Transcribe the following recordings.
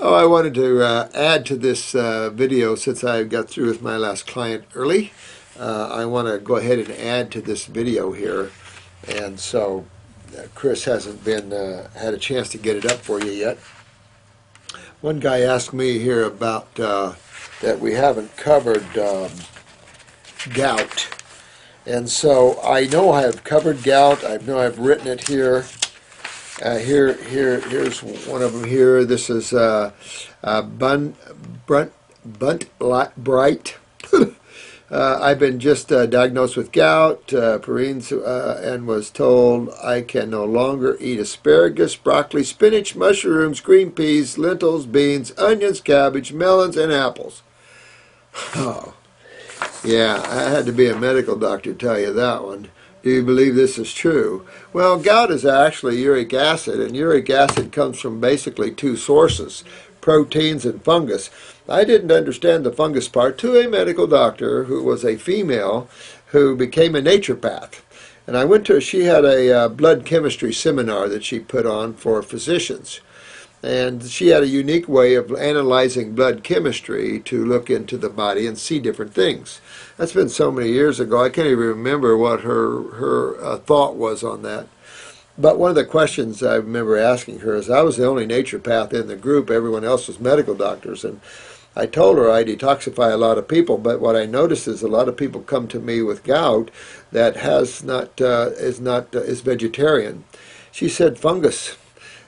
Oh, I wanted to add to this video since I got through with my last client early. I want to go ahead and add to this video here. And so Chris hasn't been had a chance to get it up for you yet. One guy asked me here about that we haven't covered gout. And so I know I have covered gout. I know I've written it here. Here's one of them here. This is Bunt Bright. I've been just diagnosed with gout, and was told I can no longer eat asparagus, broccoli, spinach, mushrooms, green peas, lentils, beans, onions, cabbage, melons, and apples. Oh, yeah, I had to be a medical doctor to tell you that one. Do you believe this is true? Well, gout is actually uric acid, and uric acid comes from basically two sources, proteins and fungus. I didn't understand the fungus part to a medical doctor who was a female who became a naturopath. And I went to, she had a blood chemistry seminar that she put on for physicians. And she had a unique way of analyzing blood chemistry to look into the body and see different things. That's been so many years ago, I can't even remember what her thought was on that. But one of the questions I remember asking her is, I was the only naturopath in the group, everyone else was medical doctors, and I told her I detoxify a lot of people, but what I noticed is a lot of people come to me with gout that is vegetarian. She said fungus.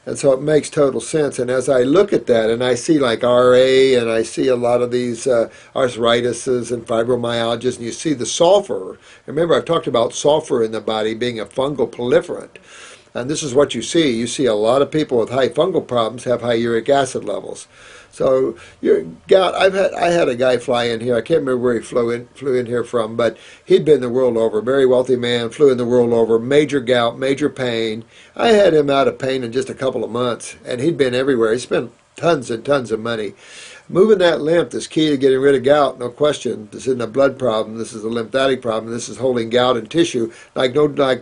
And so it makes total sense. And as I look at that, and I see like RA, and I see a lot of these arthritises and fibromyalgias, and you see the sulfur. Remember, I've talked about sulfur in the body being a fungal proliferant. And this is what you see. You see a lot of people with high fungal problems have high uric acid levels. So your gout, I had a guy fly in here. I can't remember where he flew in here from, but he'd been the world over. Very wealthy man, flew in the world over. Major gout, major pain. I had him out of pain in just a couple of months, and he'd been everywhere. He spent tons and tons of money. Moving that lymph is key to getting rid of gout, no question. This isn't a blood problem. This is a lymphatic problem. This is holding gout in tissue, like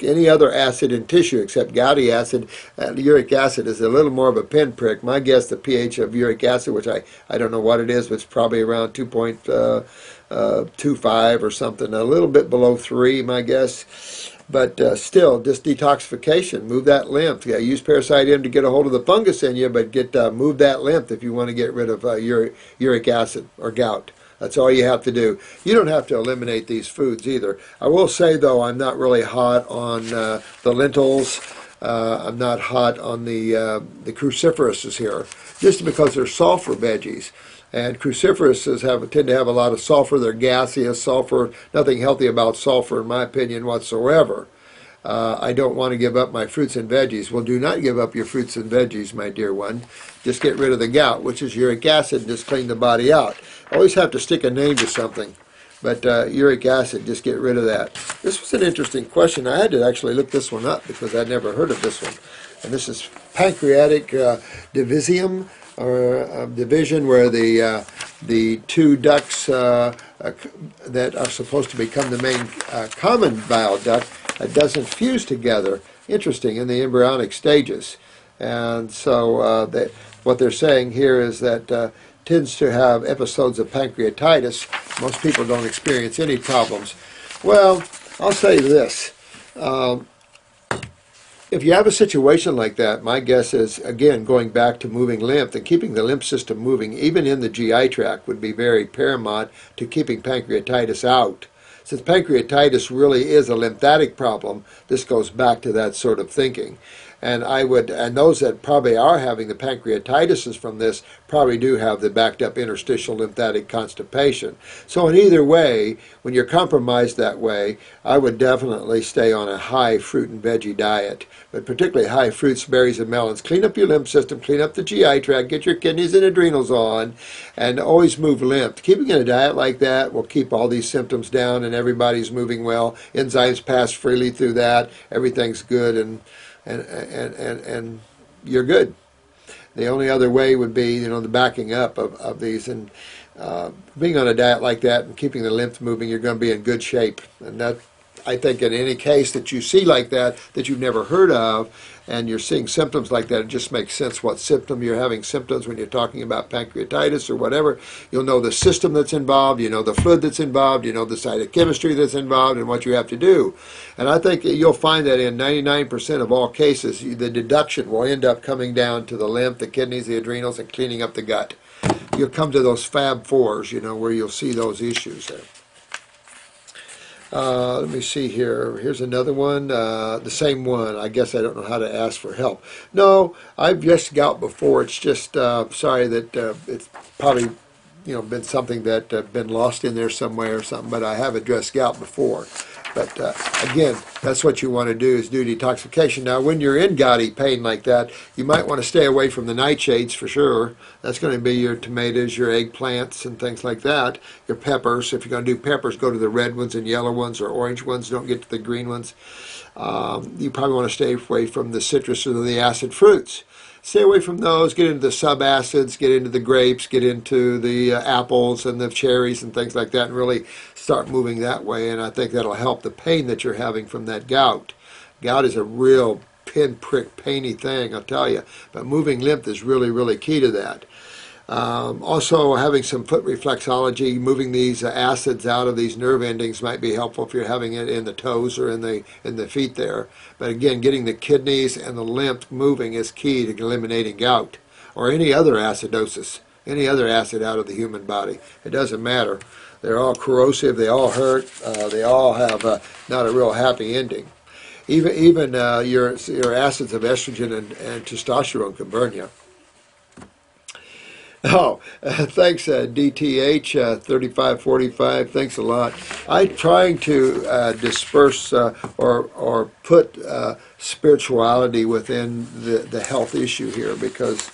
any other acid in tissue except gouty acid. Uric acid is a little more of a pinprick. My guess, the pH of uric acid, which I don't know what it is, but it's probably around 2.25 or something, a little bit below 3, my guess. But still, just detoxification, move that lymph. Yeah, use Parasite M to get a hold of the fungus in you, but move that lymph if you want to get rid of uric acid or gout. That's all you have to do. You don't have to eliminate these foods either. I will say, though, I'm not really hot on the lentils. I'm not hot on the cruciferouses here, just because they're sulfur veggies. And cruciferouses tend to have a lot of sulfur. They're gaseous sulfur. Nothing healthy about sulfur, in my opinion, whatsoever. I don't want to give up my fruits and veggies. Well, do not give up your fruits and veggies, my dear one. Just get rid of the gout, which is uric acid, and just clean the body out. Always have to stick a name to something. But uric acid, just get rid of that. This was an interesting question. I had to actually look this one up because I'd never heard of this one. And this is Pancreatic Divisum, or division, where the two ducts that are supposed to become the main common bile duct doesn't fuse together. Interesting, in the embryonic stages. And so what they're saying here is that tends to have episodes of pancreatitis. Most people don't experience any problems. Well, I'll say this. If you have a situation like that, my guess is, again, going back to moving lymph and keeping the lymph system moving, even in the GI tract, would be very paramount to keeping pancreatitis out. Since pancreatitis really is a lymphatic problem, this goes back to that sort of thinking. And those that probably are having the pancreatitis from this probably do have the backed up interstitial lymphatic constipation. So in either way, when you're compromised that way, I would definitely stay on a high fruit and veggie diet, but particularly high fruits, berries, and melons. Clean up your lymph system, clean up the GI tract, get your kidneys and adrenals on, and always move lymph. Keeping in a diet like that will keep all these symptoms down, and everybody's moving well. Enzymes pass freely through that. Everything's good, and you're good. The only other way would be, the backing up of these, and being on a diet like that and keeping the lymph moving, you're going to be in good shape. And that I think in any case that you see like that you've never heard of, and you're seeing symptoms like that, it just makes sense what symptom you're having symptoms when you're talking about pancreatitis or whatever. You'll know the system that's involved, you know the fluid that's involved, you know the cytochemistry that's involved, and what you have to do. And I think you'll find that in 99% of all cases, the deduction will end up coming down to the lymph, the kidneys, the adrenals, and cleaning up the gut. You'll come to those Fab Fours, you know, where you'll see those issues there. Let me see here. Here's another one. The same one. I guess I don't know how to ask for help. No, I've addressed gout before. It's just sorry that it's probably been something that been lost in there somewhere or something. But I have addressed gout before. But again, that's what you want to do, is do detoxification. Now, when you're in gouty pain like that, you might want to stay away from the nightshades for sure. That's going to be your tomatoes, your eggplants, and things like that. Your peppers. If you're going to do peppers, go to the red ones and yellow ones or orange ones. Don't get to the green ones. You probably want to stay away from the citrus or the acid fruits. Stay away from those, get into the subacids, get into the grapes, get into the apples and the cherries and things like that, and really start moving that way. And I think that'll help the pain that you're having from that gout. Gout is a real pinprick painy thing, I'll tell you. But moving lymph is really, really key to that. Also, having some foot reflexology, moving these acids out of these nerve endings might be helpful if you're having it in the toes or in the feet there. But again, getting the kidneys and the lymph moving is key to eliminating gout or any other acidosis, any other acid out of the human body. It doesn't matter. They're all corrosive. They all hurt. They all have not a real happy ending. Even your acids of estrogen and testosterone can burn you. Oh, thanks, DTH 3545. Thanks a lot. I'm trying to disperse or put spirituality within the health issue here, because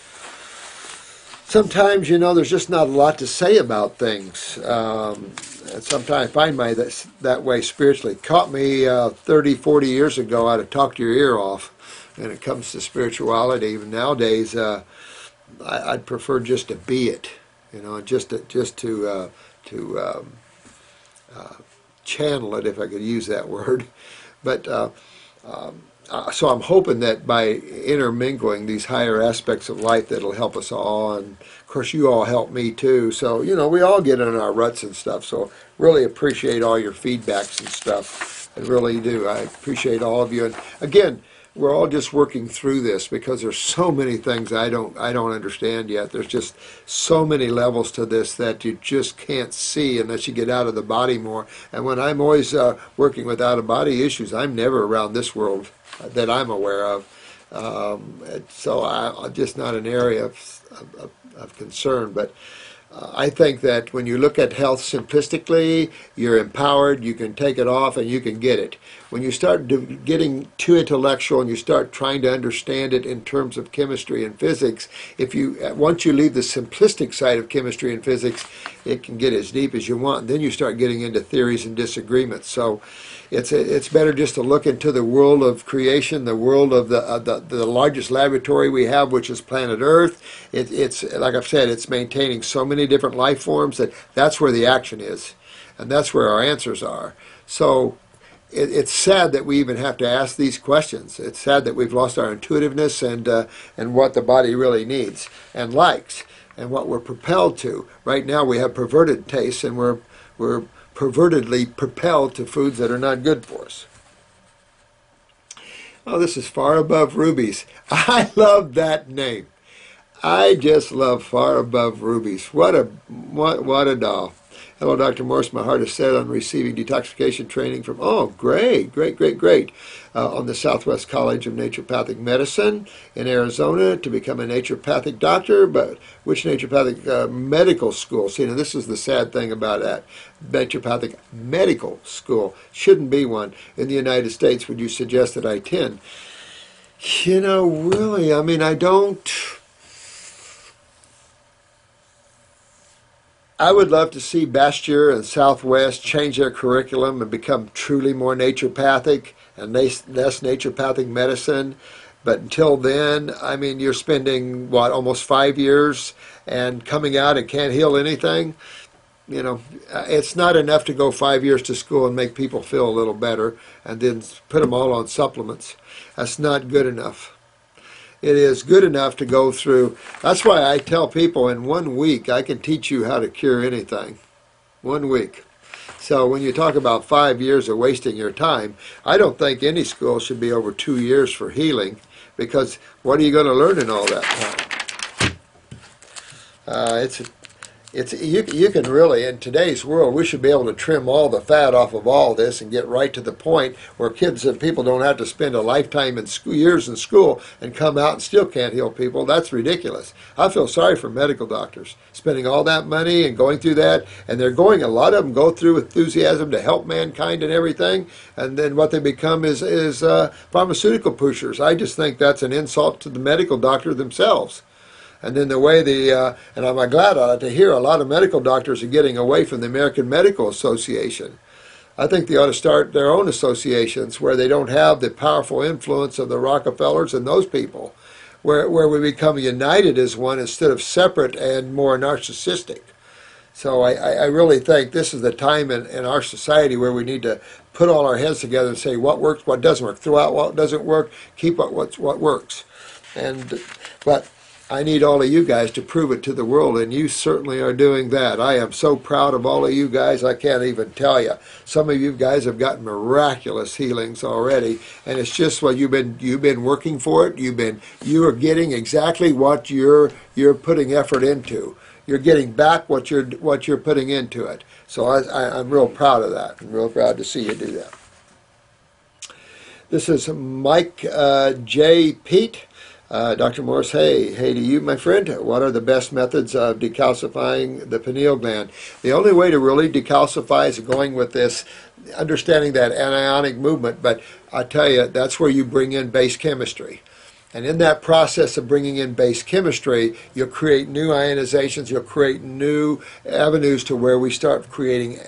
sometimes, there's just not a lot to say about things. And sometimes I find that way spiritually. Caught me 30, 40 years ago, I'd have talked your ear off when it comes to spirituality. Nowadays, I'd prefer just to be it, just to channel it, if I could use that word. But so I'm hoping that by intermingling these higher aspects of life, that'll help us all. And of course, you all help me too. So we all get in our ruts and stuff. So really appreciate all your feedbacks and stuff. I really do. I appreciate all of you. And again, we're all just working through this, because there's so many things I don't understand yet. There's just so many levels to this that you just can't see unless you get out of the body more. And when I'm always working with out-of-body issues, I'm never around this world that I'm aware of. So I'm just not an area of concern. But I think that when you look at health simplistically, you're empowered, you can take it off, and you can get it. When you start getting too intellectual and you start trying to understand it in terms of chemistry and physics, once you leave the simplistic side of chemistry and physics, it can get as deep as you want. And then you start getting into theories and disagreements. So it's better just to look into the world of creation, the world of the largest laboratory we have, which is planet Earth. It's like I've said, it's maintaining so many different life forms that's where the action is, and that's where our answers are. So it's sad that we even have to ask these questions. It's sad that we've lost our intuitiveness and what the body really needs and likes and what we're propelled to. Right now we have perverted tastes, and we're pervertedly propelled to foods that are not good for us. Oh, this is Far Above Rubies. I love that name. I just love Far Above Rubies. What a doll. Hello, Dr. Morse. My heart is set on receiving detoxification training from, great, on the Southwest College of Naturopathic Medicine in Arizona to become a naturopathic doctor. But which naturopathic medical school? See, now this is the sad thing about that. Naturopathic medical school shouldn't be one in the United States. Would you suggest that I attend? Really, I would love to see Bastyr and Southwest change their curriculum and become truly more naturopathic and less naturopathic medicine. But until then, you're spending, almost 5 years and coming out and can't heal anything? you know, it's not enough to go 5 years to school and make people feel a little better and then put them all on supplements. That's not good enough. It is good enough to go through. That's why I tell people in 1 week I can teach you how to cure anything. 1 week. So when you talk about 5 years of wasting your time, I don't think any school should be over 2 years for healing, because what are you going to learn in all that time? You can really, in today's world, we should be able to trim all the fat off of all this and get right to the point where kids and people don't have to spend a lifetime in school, years in school, and come out and still can't heal people. That's ridiculous. I feel sorry for medical doctors spending all that money and going through that, and they're going, a lot of them go through enthusiasm to help mankind and everything, and then what they become is pharmaceutical pushers. I just think that's an insult to the medical doctor themselves. And then the way and I'm glad to hear a lot of medical doctors are getting away from the American Medical Association. I think they ought to start their own associations where they don't have the powerful influence of the Rockefellers and those people, where we become united as one instead of separate and more narcissistic. So I really think this is the time in our society where we need to put all our heads together and say what works, what doesn't work, throw out what doesn't work, keep what works. But I need all of you guys to prove it to the world, and you certainly are doing that. I am so proud of all of you guys, I can't even tell you. Some of you guys have gotten miraculous healings already, and it's just what you've been working for it. You are getting exactly what you're putting effort into. You're getting back what you're putting into it. So I'm real proud of that. I'm real proud to see you do that. This is Mike J. Pete. Dr. Morse, hey to you, my friend. What are the best methods of decalcifying the pineal gland? The only way to really decalcify is going with this, understanding that anionic movement, but I tell you, that's where you bring in base chemistry. And in that process of bringing in base chemistry, you'll create new ionizations, you'll create new avenues to where we start creating,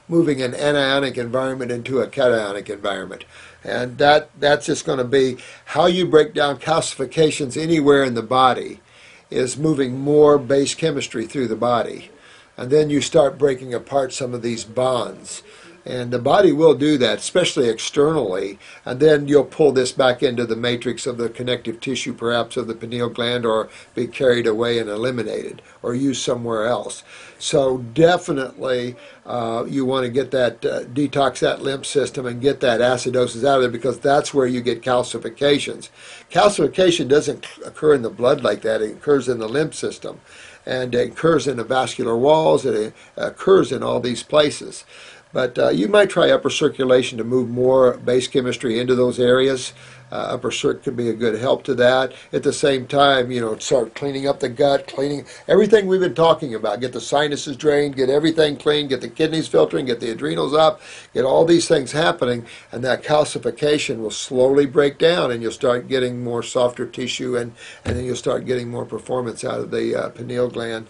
moving an anionic environment into a cationic environment. And that's just going to be how you break down calcifications anywhere in the body, is moving more base chemistry through the body. And then you start breaking apart some of these bonds. And the body will do that, especially externally, and then you'll pull this back into the matrix of the connective tissue, perhaps of the pineal gland, or be carried away and eliminated, or used somewhere else. So definitely you want to get that, detox that lymph system and get that acidosis out of there, because that's where you get calcifications. Calcification doesn't occur in the blood like that, it occurs in the lymph system. And it occurs in the vascular walls, it occurs in all these places. But you might try upper circulation to move more base chemistry into those areas. Upper circ could be a good help to that. At the same time, start cleaning up the gut, cleaning everything we've been talking about. Get the sinuses drained, get everything clean, get the kidneys filtering, get the adrenals up, get all these things happening, and that calcification will slowly break down, and you'll start getting more softer tissue, and then you'll start getting more performance out of the pineal gland.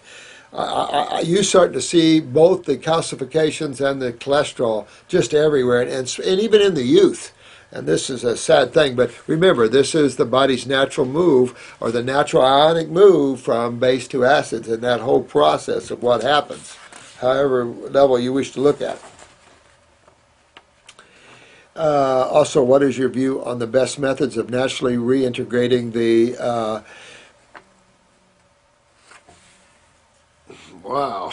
You start to see both the calcifications and the cholesterol just everywhere, and even in the youth. And this is a sad thing, but remember, this is the body's natural move, or the natural ionic move from base to acids, and that whole process of what happens, however level you wish to look at. Also, what is your view on the best methods of naturally reintegrating the wow.